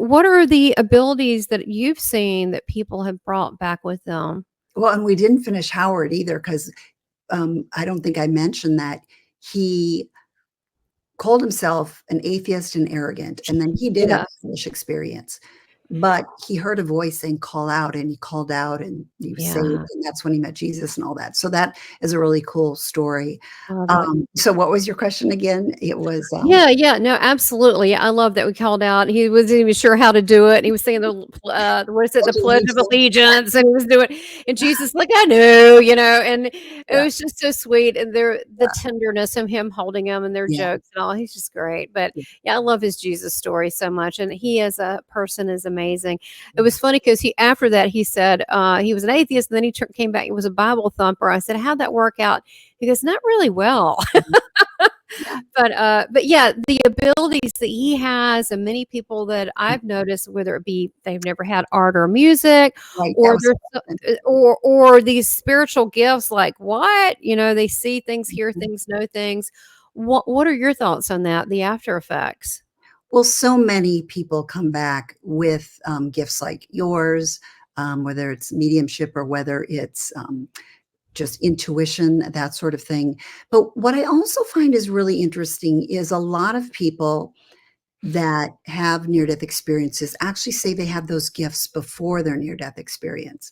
what are the abilities that you've seen that people have brought back with them? Well, and we didn't finish Howard either, because I don't think I mentioned that he called himself an atheist and arrogant, and then he did have Yeah. a foolish experience. But he heard a voice saying, call out, and he called out and he was saved. Yeah. And that's when he met Jesus and all that. So that is a really cool story. I love it. So what was your question again? It was, Yeah, yeah, no, absolutely. I love that we called out. He wasn't even sure how to do it. He was saying what is it, the Pledge of Allegiance, and he was doing, and Jesus like, I know, and it yeah, was just so sweet, and the tenderness of him holding him and their yeah, jokes and all. He's just great. But yeah. yeah, I love his Jesus story so much, and he as a person is amazing. It was funny because he after that he said he was an atheist, and then he came back. He was a Bible thumper. I said, how'd that work out? He goes, not really well. But yeah, the abilities that he has, and many people that I've noticed, whether it be they've never had art or music, Right. or or these spiritual gifts, like what they see things, hear things, know things. What are your thoughts on that? The after effects. Well, so many people come back with gifts like yours, whether it's mediumship or whether it's just intuition, that sort of thing. But what I also find is really interesting is a lot of people that have near-death experiences actually say they have those gifts before their near-death experience.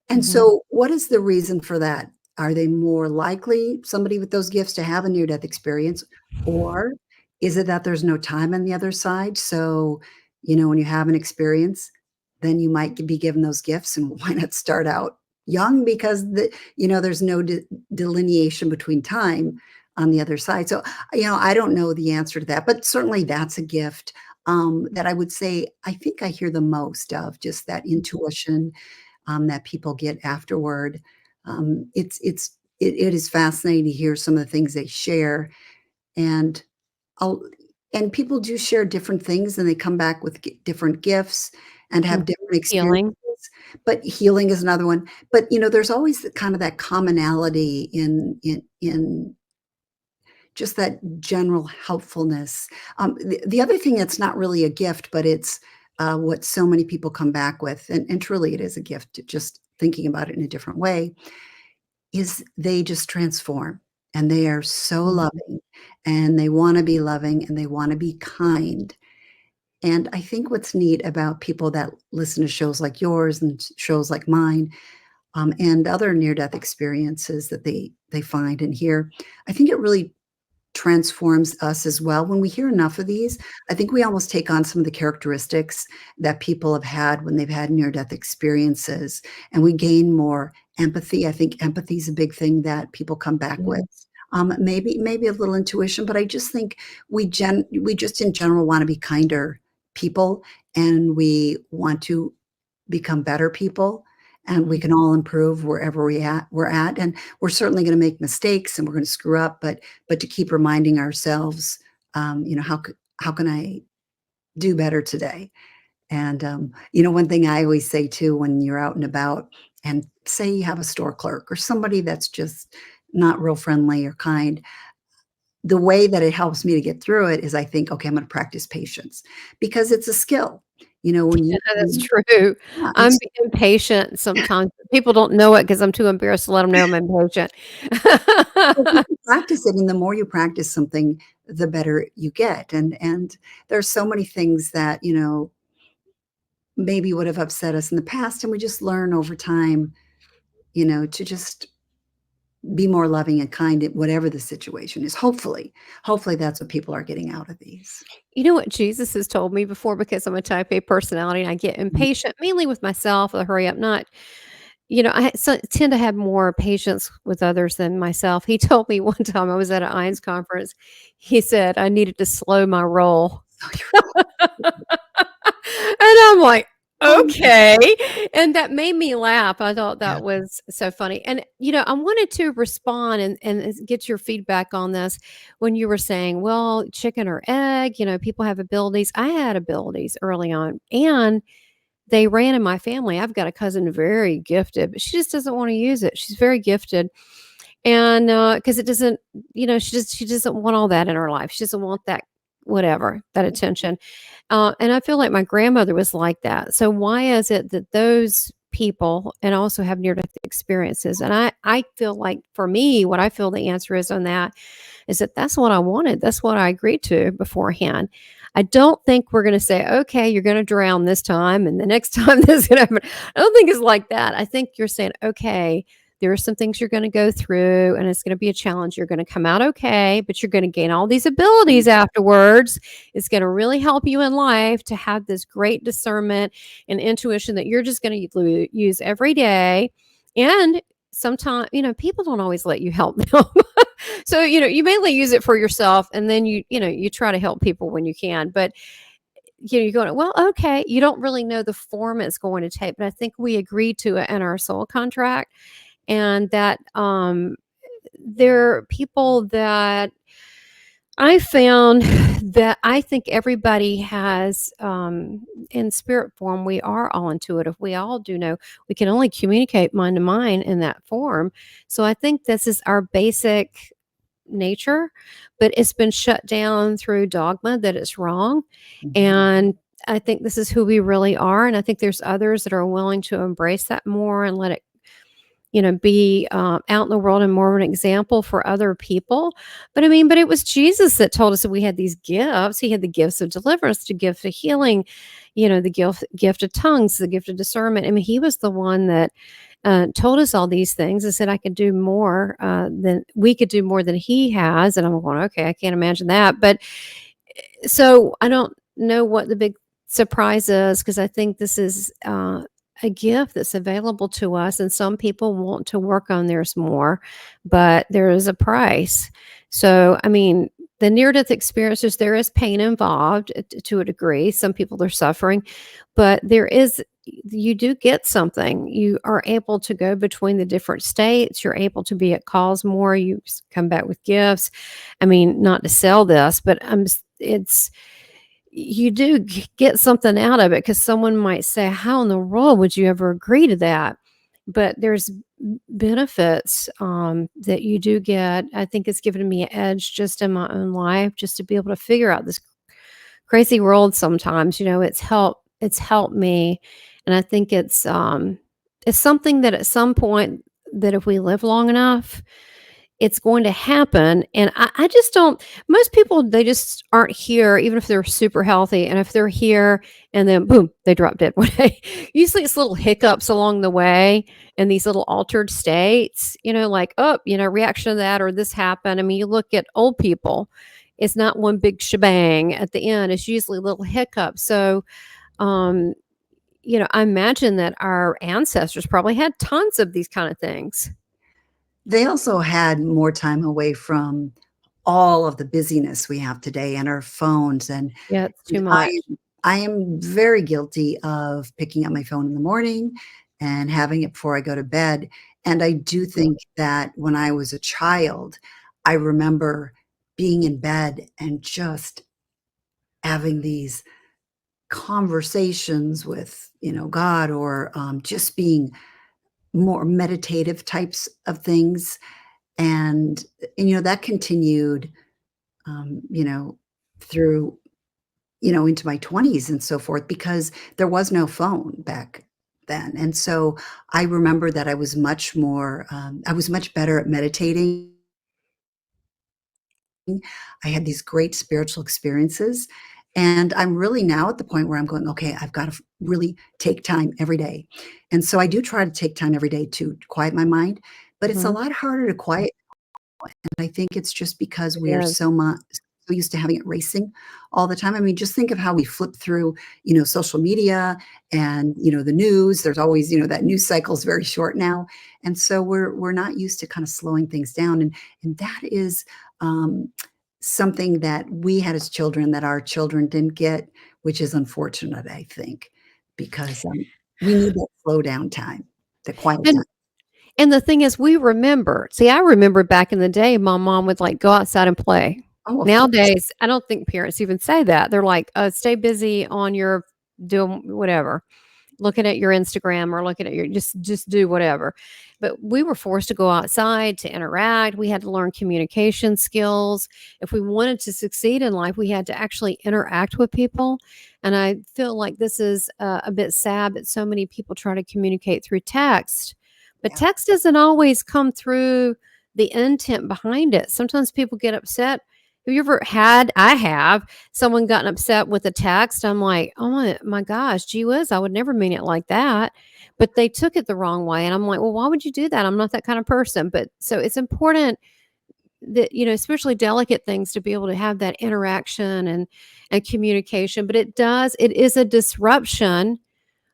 And Mhm. so what is the reason for that? Are they more likely, somebody with those gifts, to have a near-death experience? Or is it that there's no time on the other side? So, when you have an experience, then you might be given those gifts, and why not start out young, because there's no delineation between time on the other side. So, I don't know the answer to that, but certainly that's a gift that I would say I think I hear the most of, just that intuition that people get afterward. It is fascinating to hear some of the things they share, and I'll, and people do share different things, and they come back with different gifts and have Mhm. different experiences. Healing. But healing is another one. But there's always kind of that commonality in just that general helpfulness. The other thing that's not really a gift, but it's what so many people come back with, and truly it is a gift, just thinking about it in a different way, is they just transform, and they are so Mhm. loving, and they want to be loving, and they want to be kind. And I think what's neat about people that listen to shows like yours and shows like mine, and other near-death experiences that they find and hear, I think it really transforms us as well. When we hear enough of these, I think we almost take on some of the characteristics that people have had when they've had near-death experiences, and we gain more empathy. I think empathy is a big thing that people come back with. Yes. Maybe a little intuition, but I just think we just in general want to be kinder people, and we want to become better people, and we can all improve wherever we're at, and we're certainly going to make mistakes, and we're going to screw up, but to keep reminding ourselves, how can I do better today? And one thing I always say too, when you're out and about, and say you have a store clerk or somebody that's just not real friendly or kind, the way that it helps me to get through it is I think, okay, I'm going to practice patience, because it's a skill. When Yeah, you, that's true. yeah, I'm impatient sometimes. People don't know it because I'm too embarrassed to let them know I'm impatient. well, you can practice it, and the more you practice something, the better you get. And there's so many things that maybe would have upset us in the past, and we just learn over time, to just be more loving and kind at whatever the situation is. Hopefully that's what people are getting out of these. You know what Jesus has told me before, because I'm a type A personality and I get Mhm. impatient, mainly with myself, the hurry up, not tend to have more patience with others than myself. He told me one time I was at an INS conference, he said I needed to slow my roll. And I'm like, Oh, "Okay." And that made me laugh. I thought yeah. that was so funny. And, I wanted to respond and get your feedback on this when you were saying, well, chicken or egg, people have abilities. I had abilities early on, and they ran in my family. I've got a cousin very gifted, but she just doesn't want to use it. She's very gifted. And because it doesn't, she doesn't want all that in her life. She doesn't want that whatever, that attention. And I feel like my grandmother was like that. So why is it that those people and also have near death experiences? And I feel like for me, what I feel the answer is on that is that that's what I wanted. That's what I agreed to beforehand. I don't think we're going to say, okay, you're going to drown this time and the next time this is going to happen. I don't think it's like that. I think you're saying, okay, there are some things you're going to go through and it's going to be a challenge. You're going to come out okay, but you're going to gain all these abilities afterwards. It's going to really help you in life to have this great discernment and intuition that you're just going to use every day. And sometimes, people don't always let you help them. So, you mainly use it for yourself and then you try to help people when you can. But, you're going, well, okay, you don't really know the form it's going to take. But I think we agreed to it in our soul contract. And that there are people that I found that I think everybody has, in spirit form, we are all intuitive. We all do know we can only communicate mind to mind in that form. So I think this is our basic nature, but it's been shut down through dogma that it's wrong. Mhm. And I think this is who we really are. And I think there's others that are willing to embrace that more and let it be out in the world and more of an example for other people. But I mean, but it was Jesus that told us that we had these gifts. He had the gifts of deliverance, the gift of healing, the gift of tongues, the gift of discernment. I mean, he was the one that told us all these things and said, I could do more than we could do more than he has. And I'm going, okay, I can't imagine that. But so I don't know what the big surprise is because I think this is a gift that's available to us, and some people want to work on theirs more, but there is a price. So, I mean, the near death experiences, there is pain involved to a degree. Some people are suffering, but you do get something. You are able to go between the different states. You're able to be at calls more. You come back with gifts. I mean, not to sell this, but it's you do get something out of it because someone might say, how in the world would you ever agree to that? But there's benefits that you do get. I think it's given me an edge just in my own life, just to be able to figure out this crazy world sometimes. It's helped me. And I think it's something that at some point that if we live long enough, it's going to happen. And I just don't, most people, they just aren't here, even if they're super healthy. And if they're here and then boom, they drop dead one day. Usually it's little hiccups along the way and these little altered states, like, oh, reaction to that or this happened. I mean, you look at old people, it's not one big shebang at the end. It's usually little hiccups. So, um, I imagine that our ancestors probably had tons of these kind of things. They also had more time away from all of the busyness we have today and our phones, Yeah, it's and too much. I am very guilty of picking up my phone in the morning and having it before I go to bed, and I do think that when I was a child, I remember being in bed and just having these conversations with, God, or, just being more meditative types of things, and that continued, um, you know, through, into my 20s and so forth, because there was no phone back then, and so I remember that I was much better at meditating. I had these great spiritual experiences, and I'm really now at the point where I'm going, "Okay, I've gotta really take time every day." And so I do try to take time every day to quiet my mind, but it's a Mhm. lot harder to quiet, and I think it's just because It we are is. so used to having it racing all the time. I mean, just think of how we flip through, social media and, the news. There's always, that news cycle is very short now, and so we're not used to kind of slowing things down, and that is, um, something that we had as children that our children didn't get, which is unfortunate, I think, because, we need that slow down time, the quiet time. And and the thing is we remember. See, I remember back in the day, my mom would, like, go outside and play. Oh, of course. Nowadays, I don't think parents even say that. They're like, "Stay busy on your doing whatever." looking at your Instagram or looking at your just do whatever. But we were forced to go outside to interact. We had to learn communication skills. If we wanted to succeed in life, we had to actually interact with people. And I feel like this is a bit sad that so many people try to communicate through text, but Yeah. text doesn't always come through the intent behind it. Sometimes people get upset. Have you ever had, I have, someone gotten upset with a text? I'm like, oh my gosh, gee whiz, I would never mean it like that. But they took it the wrong way. And I'm like, well, why would you do that? I'm not that kind of person. But so it's important that, especially delicate things to be able to have that interaction and communication. But it is a disruption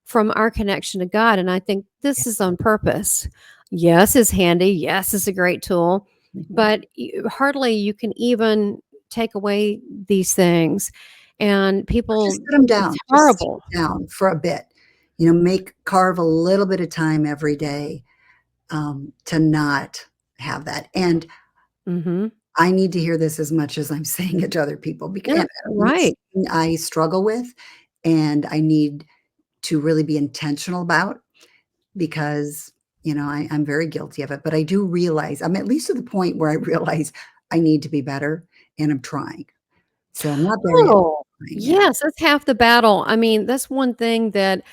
from our connection to God. And I think this is on purpose. Yes, it's handy. Yes, it's a great tool, Mhm. but hardly you can even take away these things. And Or just people, sit them it's down. Just sit horrible. 'em down for a bit. Carve a little bit of time every day, to not have that. And Hmm. I need to hear this as much as I'm saying it to other people because Yeah, it's right. something I struggle with, and I need to really be intentional about because, I'm very guilty of it, but I do realize I'm at least to the point where I realize I need to be better, and I'm trying. So I'm not there yet. Oh, Yeah. yes, that's half the battle. I mean, that's one thing that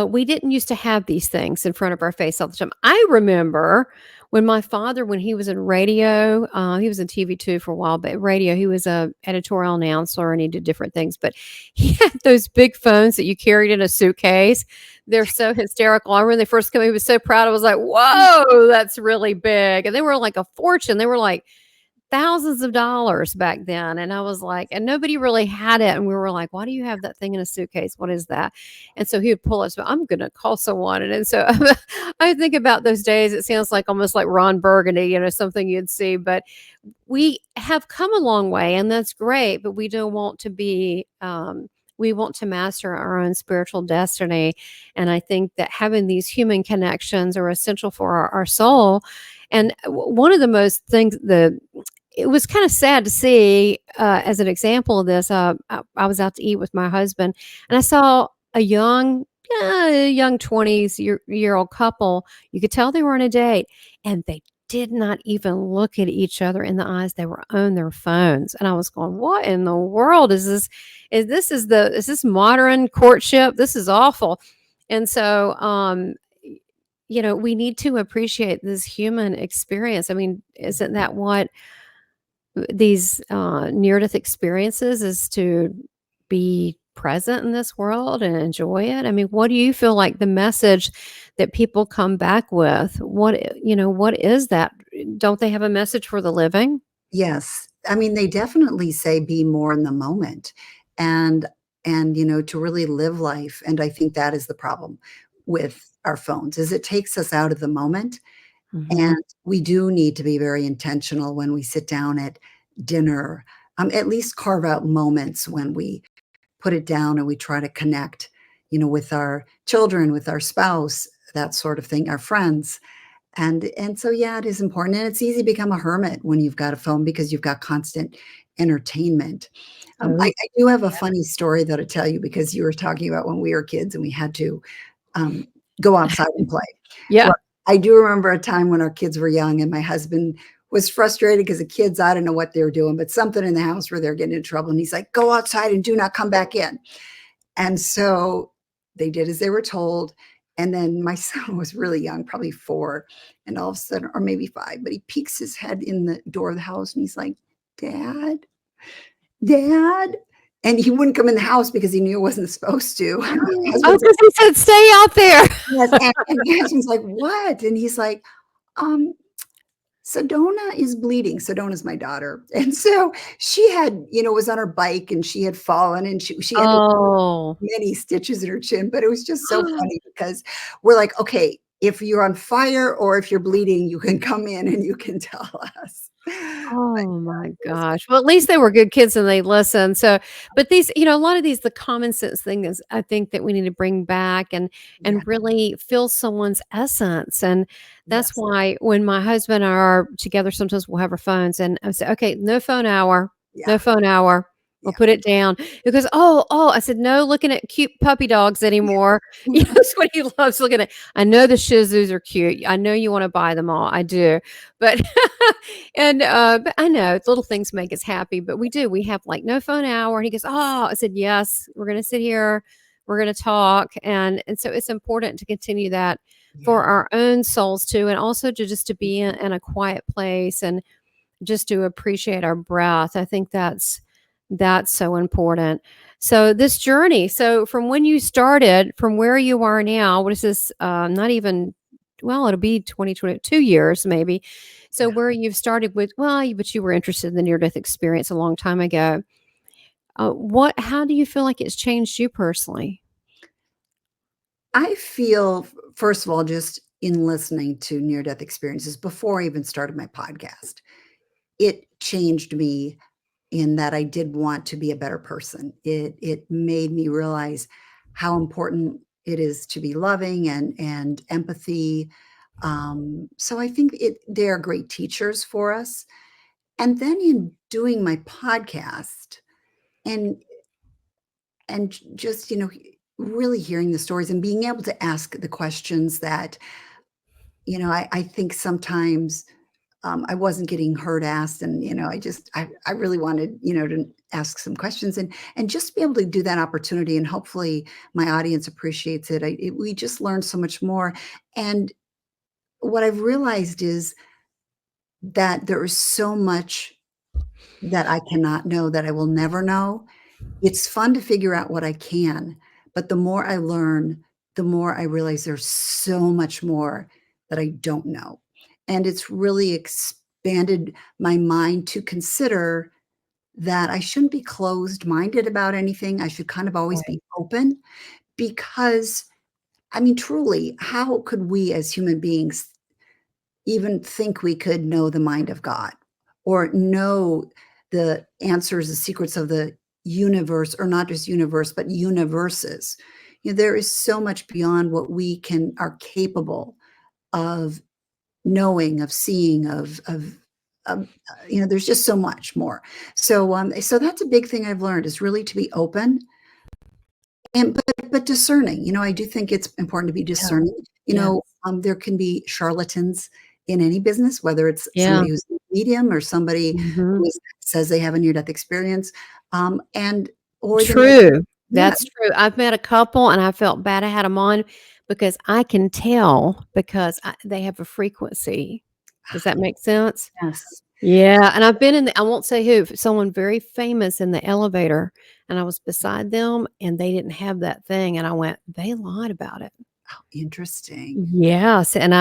we didn't used to have these things in front of our face all the time. I remember when my father, when he was in radio, he was in TV too for a while, but radio, he was a editorial announcer and he did different things. But he had those big phones that you carried in a suitcase. They're so hysterical. I remember when they first came, he was so proud. I was like, "Whoa, that's really big!" And they were like a fortune. They were like thousands of dollars back then. And I was like, and nobody really had it. And we were like, why do you have that thing in a suitcase? What is that? And so he would pull us, I'm going to call someone. And so I think about those days. It sounds like almost like Ron Burgundy, something you'd see. But we have come a long way, and that's great. But we don't want to be, we want to master our own spiritual destiny. And I think that having these human connections are essential for our soul. And one of the most things, it was kind of sad to see, as an example of this. I was out to eat with my husband, and I saw a young 20s year old couple. You could tell they were on a date, and they did not even look at each other in the eyes. They were on their phones, and I was going, "What in the world is this? Is this modern courtship? This is awful." And so, we need to appreciate this human experience. I mean, isn't that what these near death experiences is, to be present in this world and enjoy it? I mean, what do you feel like the message that people come back with? What is that? Don't they have a message for the living? Yes. I mean, they definitely say be more in the moment and to really live life. And I think that is the problem with our phones is it takes us out of the moment. Hmm. And we do need to be very intentional when we sit down at dinner. At least carve out moments when we put it down and we try to connect, with our children, with our spouse, that sort of thing, our friends. And so, yeah, it is important, and it's easy to become a hermit when you've got a phone because you've got constant entertainment. I Oh, I do have a funny story that I tell you because you were talking about when we were kids and we had to, um, go outside and play. yeah. Well, I do remember a time when our kids were young and my husband was frustrated because the kids, I don't know what they were doing, but something in the house where they're getting in trouble, and he's like, "Go outside and do not come back in." And so they did as they were told. And then my son was really young, probably 4, and all of a sudden, or maybe 5, but he peeks his head in the door of the house and he's like, "Dad, Dad." And he wouldn't come in the house because he knew it wasn't supposed to. My Oh, husband's like, because he said stay out there. yes, and my husband's like, "What?" And he's like, um, Sedona is bleeding. Sedona's my daughter. And so she had, was on her bike and she had fallen and she ended Oh. many stitches in her chin, but it was just so funny because we're like, "Okay, if you're on fire or if you're bleeding, you can come in and you can tell us." But Oh my it was gosh. Well, at least they were good kids and they listened. So, but these, a lot of these, the common sense thing is, I think that we need to bring back yeah, and really feel someone's essence. And that's yes, why when my husband and I are together, sometimes we'll have our phones and I say, okay, no phone hour, yeah, no phone hour. or Yeah. put it down. He goes, "Oh," I said, "No looking at cute puppy dogs anymore." You know, that's what he loves looking at. I know the Shih Tzus are cute. I know you wanna buy them all. I do. But but I know little things make us happy, but we do. We have, like, no phone hour, and he goes, "Oh." I said, "Yes, we're gonna sit here. We're gonna talk." And so it's important to continue that for Yeah. our own souls too, and also to just to be in a quiet place and just to appreciate our breath. I think that's so important. So this journey, so from when you started, from where you are now, what is this? Not even, well, it'll be 2022 years maybe. So Yeah. where you've started with, well, but you were interested in the near death experience a long time ago. What? How do you feel like it's changed you personally? I feel, first of all, just in listening to near-death experiences before I even started my podcast, it changed me in that I did want to be a better person. It made me realize how important it is to be loving and empathy. So I think they are great teachers for us. And then in doing my podcast and just really hearing the stories and being able to ask the questions that I think sometimes I wasn't getting heard asked, and I really wanted to ask some questions and just be able to do that opportunity, and hopefully my audience appreciates it. We just learned so much more, and what I've realized is that there is so much that I cannot know, that I will never know. It's fun to figure out what I can, but the more I learn, the more I realize there's so much more that I don't know. And it's really expanded my mind to consider that I shouldn't be closed-minded about anything. I should kind of always Right. be open because, I mean, truly, how could we as human beings even think we could know the mind of God or know the answers, the secrets of the universe, or not just universe, but universes. There is so much beyond what we are capable of knowing, of seeing, there's just so much more. So that's a big thing I've learned, is really to be open and but discerning. I do think it's important to be Yeah. discerning. Yeah. There can be charlatans in any business, whether it's Yeah. somebody who's a medium or somebody Mhm. who says they have a near-death experience, and or they might. True. Yeah, That's true. I've met a couple, and I felt bad I had them on because I can tell because they have a frequency. Does that make sense? yes. Yeah, and I've been in the I won't say who, someone very famous in the elevator, and I was beside them, and they didn't have that thing, and I went, "They lied about it." Oh, interesting. Yes, and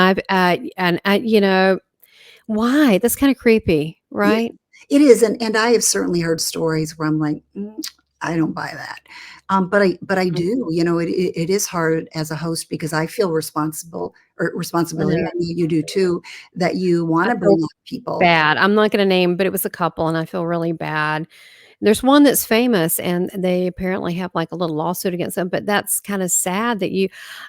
why? That's kinda creepy, Yeah, right? it is, and I have certainly heard stories where I'm like, I don't buy that." But I Mhm. do, it is hard as a host because I feel I know. responsibility, I know you do too, that you I wanna feel bring up people. bad. I'm not gonna name, but it was a couple, and I feel really bad. There's one that's famous, and they apparently have, like, a little lawsuit against them, but that's kinda sad that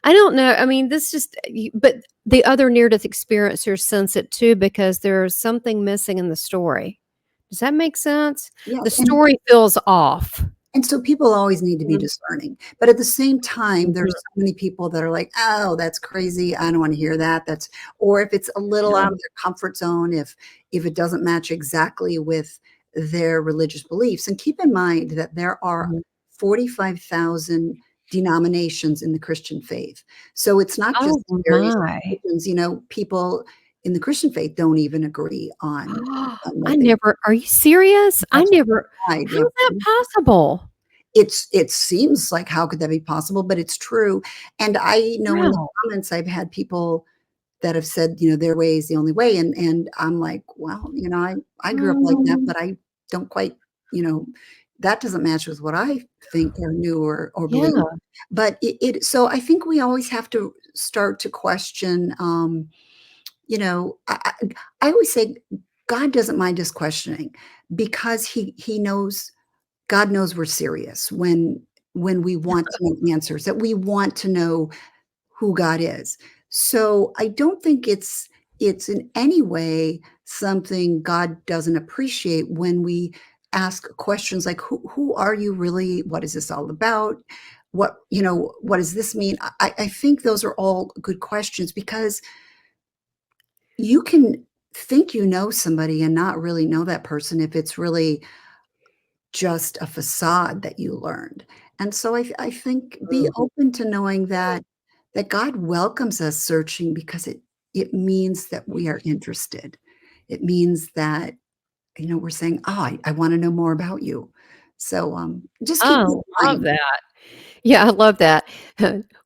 I don't know, I mean, this just you but the other near-death experiencers sense it too because there's something missing in the story. Does that make sense? The Yes, story feels off. and so people always need to be Mhm, discerning, but at the same time, there's mhm, so many people that are like, "Oh, that's crazy, I don't wanna hear that, that's," or if it's a little yeah, out of their comfort zone, if it doesn't match exactly with their religious beliefs, and keep in mind that there are mhm. 45,000 denominations in the Christian faith, so it's not just Oh various my. religions, people in the Christian faith don't even agree on I what they. never Are you serious? I That's never right, How's yeah. that possible? It seems like, how could that be possible? But it's true, and I know in the Wow. comments I've had people that have said, their way is the only way, and I'm like, "Well, I grew up like that, Um, but I don't quite, you know, that doesn't match with what I think or knew or yeah. believe." But so I think we always have to start to question, I always say God doesn't mind us questioning because he knows God knows we're serious when we want to know answers, that we want to know who God is. So I don't think it's in any way something God doesn't appreciate when we ask questions like, who are you really? What is this all about? What does this mean? I think those are all good questions, because you can think you know somebody and not really know that person if it's really just a facade that you learned. And so I think be Mm. open to knowing that God welcomes us searching, because it means that we are interested. It means that, we're saying, "Oh, I wanna know more about you." So, just keep that Oh, in love mind. that. Yeah, I love that.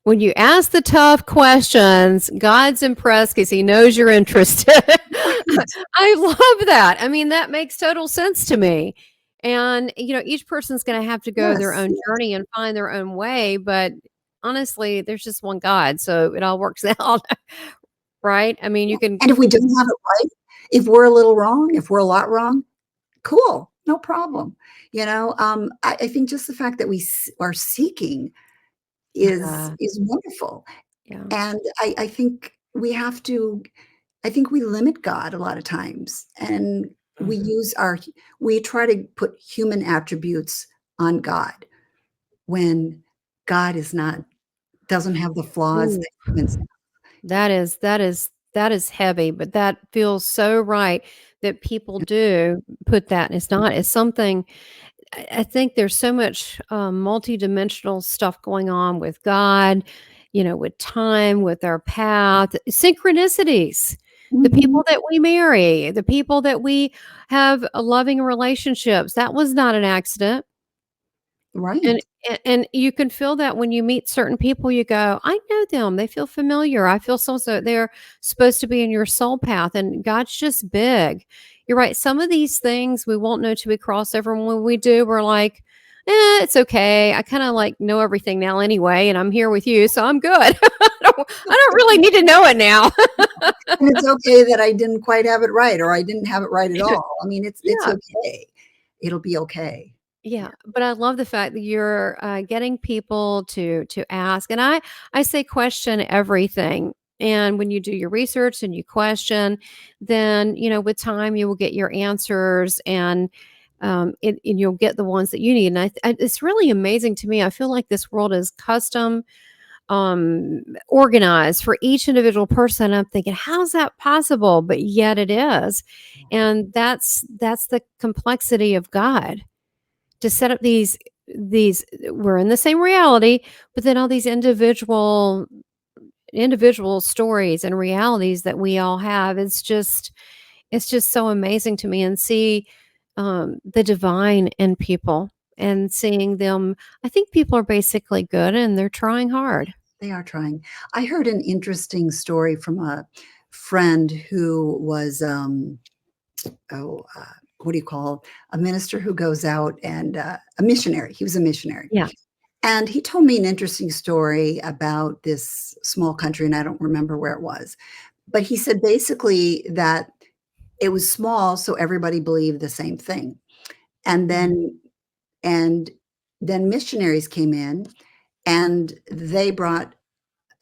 When you ask the tough questions, God's impressed because he knows you're interested. Right. I love that. I mean, that makes total sense to me. And, each person's going to have to go their Yes, own yes. journey and find their own way. But honestly, there's just one God. So it all works out, right? I mean, you can, And if we don't have it right, if we're a little wrong, if we're a lot wrong, cool, no problem. I think just the fact that we are seeking is uh, is wonderful. yeah. And I think we limit God a lot of times, and Mhm. we try to put human attributes on God when God doesn't have the flaws Ooh, that humans have. that is heavy, but that feels so right that people do put that, and it's something. I think there's so much multidimensional stuff going on with God, with time, with our path, synchronicities, the Mhm. people that we marry, the people that we have loving relationships. That was not an accident. And Right. and you can feel that when you meet certain people, you go, "I know them. They feel familiar. I feel so they're supposed to be in your soul path." And God's just big. You're right. Some of these things we won't know till we cross over. And when we do, we're like, it's okay. I kind of like know everything now anyway, and I'm here with you, so I'm good. I don't really need to know it now. And it's okay that I didn't quite have it right, or I didn't have it right at all. I mean, it's Yeah. okay. It'll be okay. Yeah, but I love the fact that you're, getting people to ask, and I say question everything, and when you do your research and you question, then, with time, you will get your answers, and you'll get the ones that you need, and it's really amazing to me. I feel like this world is custom, organized for each individual person. I'm thinking, "How's that possible?" But yet it is, and that's the complexity of God to set up these we're in the same reality, but then all these individual stories and realities that we all have. It's just so amazing to me and see the divine in people and seeing them. I think people are basically good and they're trying hard. They are trying. I heard an interesting story from a friend who was, oh, what do you call a minister who goes out and a missionary. He was a missionary. Yeah. And he told me an interesting story about this small country, and I don't remember where it was. But he said basically that it was small, so everybody believed the same thing. And Mm. and then missionaries came in, and they brought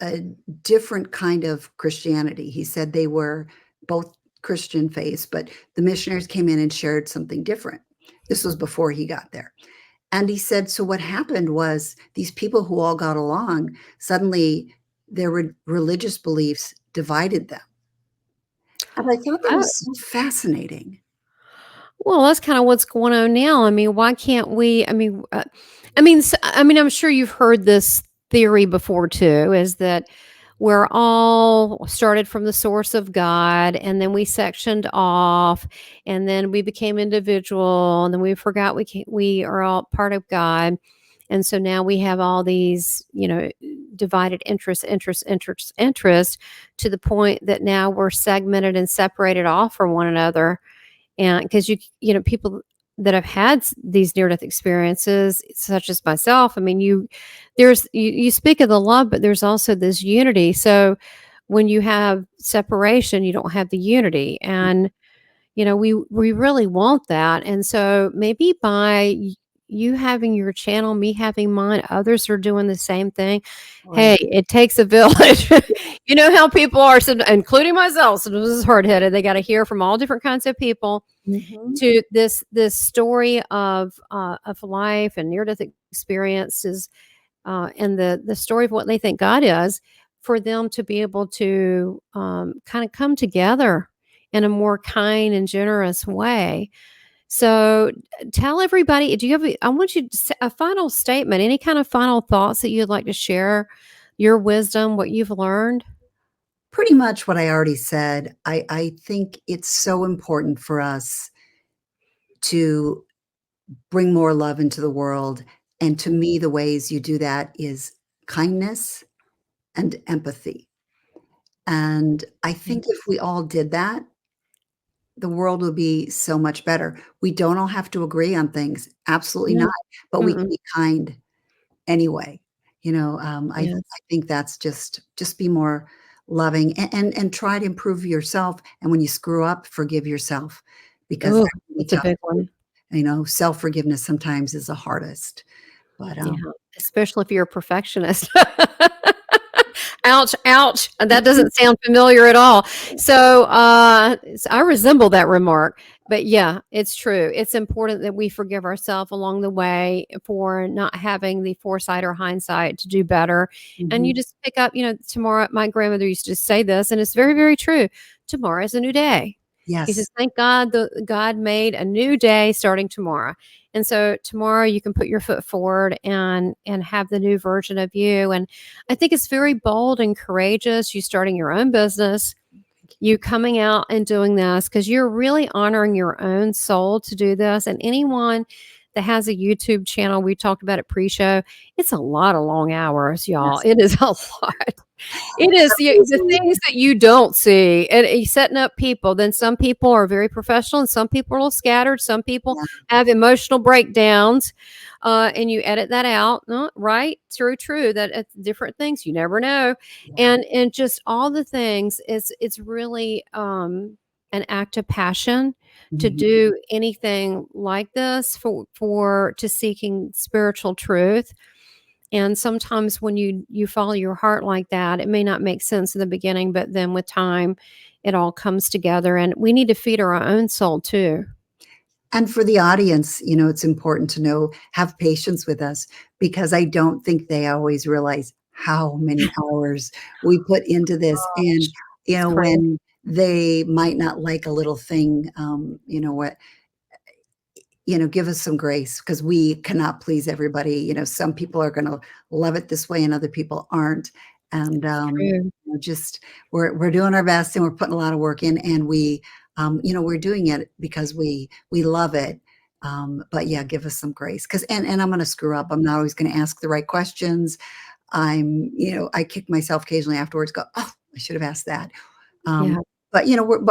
a different kind of Christianity. He said they were both Christian faiths, but the missionaries came in and shared something different. This was before he got there. And he said, so what happened was these people who all got along, suddenly their religious beliefs divided them. And I thought that Oh, was so fascinating. well, that's kind of what's going on now. I mean, why can't we? I'm sure you've heard this theory before too, is that we're all started from the source of God, and then we sectioned off, and then we became individual, and then we forgot we are all part of God, and so now we have all these, divided interests, to the point that now we're segmented and separated off from one another, and because people that have had these near death experiences, such as myself, I mean, you speak of the love, but there's also this unity. So when you have separation, you don't have the unity, and we really want that. And so maybe by you having your channel, me having mine, others are doing the same thing. Right. Hey, it takes a village. You know how people are, including myself. So this is hard headed. They got to hear from all different kinds of people Mhm. to this story of life and near death experiences, and the story of what they think God is, for them to be able to kind of come together in a more kind and generous way. So tell everybody, do you have, I want you to say a final statement, any kind of final thoughts that you'd like to share, your wisdom, what you've learned? Pretty much what I already said. I think it's so important for us to bring more love into the world, and to me, the ways you do that is kindness and empathy, and I think Yes. if we all did that, the world would be so much better. We don't all have to agree on things, absolutely No. not, but we can Mm-mm. be kind anyway. I Yes. think that's just be more loving, and try to improve yourself, and when you screw up, forgive yourself, because Oh, that can be that's a tough big too. one. Self-forgiveness sometimes is the hardest, but, Yeah, especially if you're a perfectionist. Ouch, ouch. That doesn't sound familiar at all. So, I resemble that remark. But yeah, it's true. It's important that we forgive ourselves along the way for not having the foresight or hindsight to do better. And you Mhm. just pick up, tomorrow. My grandmother used to say this, and it's very, very true. Tomorrow is a new day. She says, Yes. "Thank God the God made a new day starting tomorrow." And so tomorrow you can put your foot forward and have the new version of you. And I think it's very bold and courageous, you starting your own business, you coming out and doing this, because you're really honoring your own soul to do this. And anyone that has a YouTube channel, we talked about it pre-show, it's a lot of long hours, y'all. Yes. It is a lot. It is the Absolutely. things that you don't see, and setting up people. Then some people are very professional, and some people are a little scattered. Some people Yeah, have emotional breakdowns, and you edit that out. No, right? True, true. That it's different things. You never know, yeah. and just all the things. It's really an act of passion to Mhm. do anything like this for to seeking spiritual truth. And sometimes when you follow your heart like that, it may not make sense in the beginning, but then with time, it all comes together. And we need to feed our own soul too. And for the audience, it's important to know, have patience with us, because I don't think they always realize how many hours we put into this. And, It's crazy. when they might not like a little thing, give us some grace, because we cannot please everybody. Some people are going to love it this way and other people aren't. And, It's true. just we're doing our best, and we're putting a lot of work in, and we're doing it because we love it. But yeah, give us some grace, because and I'm going to screw up. I'm not always going to ask the right questions. I kick myself occasionally afterwards. Go, oh, I should have asked that. Yeah. But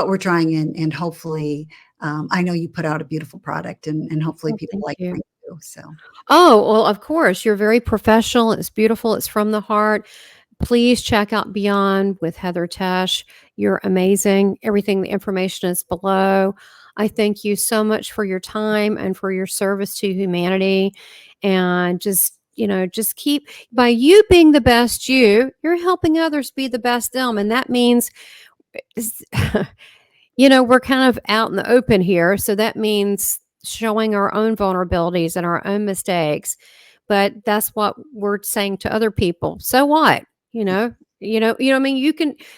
we're trying, and hopefully, I know you put out a beautiful product, and hopefully Well, people thank like you. mine too. So Oh, well, of course. You're very professional. It's beautiful. It's from the heart. Please check out Beyond with Heather Tesch. You're amazing. Everything, the information is below. I thank you so much for your time and for your service to humanity. And just keep, by you being the best you, you're helping others be the best them. And that means, we're kind of out in the open here. So that means showing our own vulnerabilities and our own mistakes. But that's what we're saying to other people. So what? You know, I mean,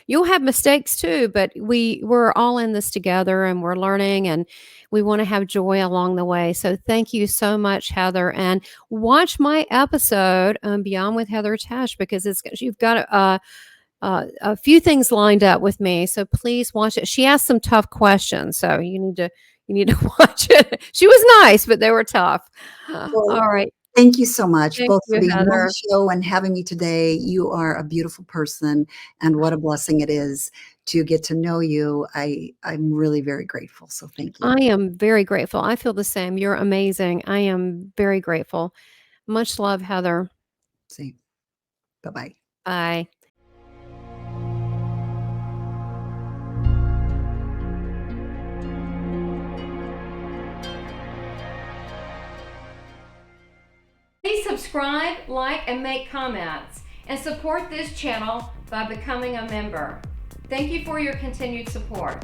you'll have mistakes too, but we're all in this together and we're learning, and we want to have joy along the way. So thank you so much, Heather. And watch my episode, Beyond with Heather Tesh, because you've got a few things lined up with me, so please watch it. She asked some tough questions, so you need to watch it. She was nice, but they were tough. well, All right, thank you so much, thank both for you, being on the Heather. show and having me today. You are a beautiful person, and what a blessing it is to get to know you. I'm really very grateful. So thank you. I am very grateful. I feel the same. You're amazing. I am very grateful. Much love, Heather. See, bye bye. Bye. Subscribe, like, and make comments, and support this channel by becoming a member. Thank you for your continued support.